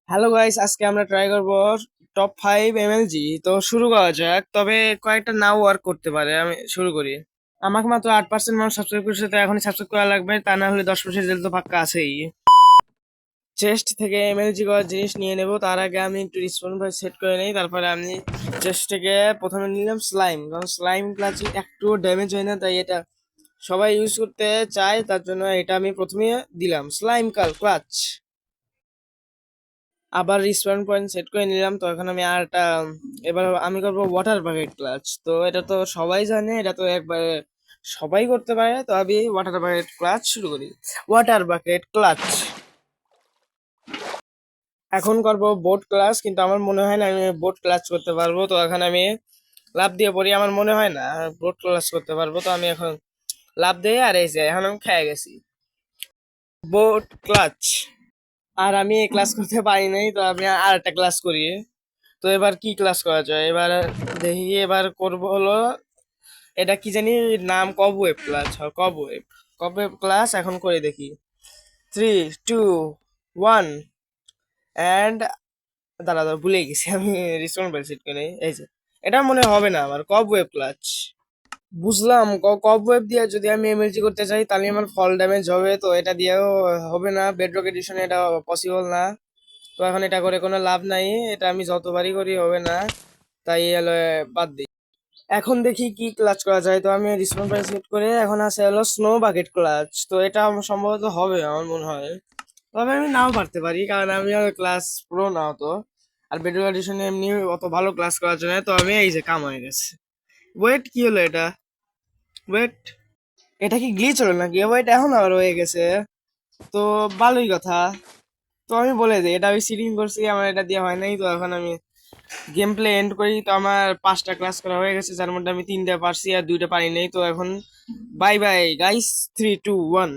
Hello guys, আজকে আমরা try করব টপ 5 এমএলজি। তো শুরু করা যাক, তবে কয়েকটা নাও ওয়ার্ক করতে পারে। আমি শুরু করি। আমাকে মাত্র 8% মানুষ সাবস্ক্রাইব করছে, তো এখনই সাবস্ক্রাইব করা লাগবে, তা না হলে 10% জেল তো পাক্কা আছেই। চেস্ট থেকে এমএলজি করার জিনিস নিয়ে নেব, তার আগে আমি একটু রিসপন্স ভাই সেট করে নেই। তারপরে আমি চেস্ট থেকে প্রথমে নিলাম স্লাইম, কারণ স্লাইম ক্লাচ একটু ড্যামেজ হয় না, তাই এটা সবাই ইউজ করতে চায়, তার জন্য এটা আমি প্রথমে দিলাম স্লাইম ক্লাচ। আবার রিস্পাউন্ড পয়েন্ট সেট করে নিলাম, তো এখন আমি আর একটা এবার আমি করবো ওয়াটার বাকেট ক্লাচ। তো এটা তো সবাই জানে, এটা তো একবারে সবাই করতে পারে, তো আমি ওয়াটার বাকেট ক্লাচ শুরু করি। Water bucket clutch. এখন করব বোট ক্লাচ, কিন্তু আমার মনে হয় না আমি বোট ক্লাচ করতে পারবো, তো এখন আমি লাভ দিয়ে পড়ি। আমার মনে হয় না বোট ক্লাচ করতে পারবো, তো আমি এখন লাভ দিয়ে আর এই যে এখন আমি খেয়ে গেছি বোট ক্লাচ। আর আমি এই ক্লাস করতে পারি নাই, তো আমি আর একটা ক্লাস করি। তো এবার কি ক্লাস করা যায়, এবার দেখি। এবার করব হলো এটা কি জানি নাম, কবওয়েব ক্লাস। কবওয়েব কবওয়েব ক্লাস এখন করে দেখি। 3, 2, 1 অ্যান্ড দাঁড়া দাঁড়া, ভুলে গেছি আমি রিসপন্স বেল সেট করে। এই যে এটা মনে হবে না আমার কবওয়েব ক্লাচ। বুঝলাম, কবওয়েব দিয়ে যদি আমি এমএলজি করতে চাই তাহলে আমার ফল ড্যামেজ হবে, তো এটা দিয়েও হবে না। বেডরক এডিশনে এটা পসিবল না, তো এখন এটা করে কোনো লাভ নাই। এটা আমি যতবারই করি হবে না, তাই হলো বাদ দিই। এখন দেখি কি ক্লাচ করা যায়। তো আমি রিসপন্স প্রাইস সেট করে এখন আছে হলো স্নো বাকেট ক্লাচ। তো এটা আমার সম্ভবত হবে আমার মনে হয়, তবে আমি নাও পারতে পারি, কারণ আমি ক্লাস প্রো নাও তো। আর বেডরক এডিশনে এমনি অত ভালো ক্লাস করার জন্য, তো আমি এই যে কাম হয়ে গেছে। ওয়েট, কি হলো এটা? ওয়েট, এটা কি গ্লিচ হলো নাকি? ওয়েট, এখন আবার হয়ে গেছে, তো ভালোই কথা। তো আমি বলে দিই এটা আমি সিটিং করছি, আমার এটা দিয়ে হয় নাই। তো এখন আমি গেম প্লে এন্ড করি। তো আমার 5টা ক্লাস করা হয়ে গেছে, যার মধ্যে আমি 3টা পারছি আর 2টা পারি নাই। তো এখন বাই বাই গাইস, 3, 2, 1।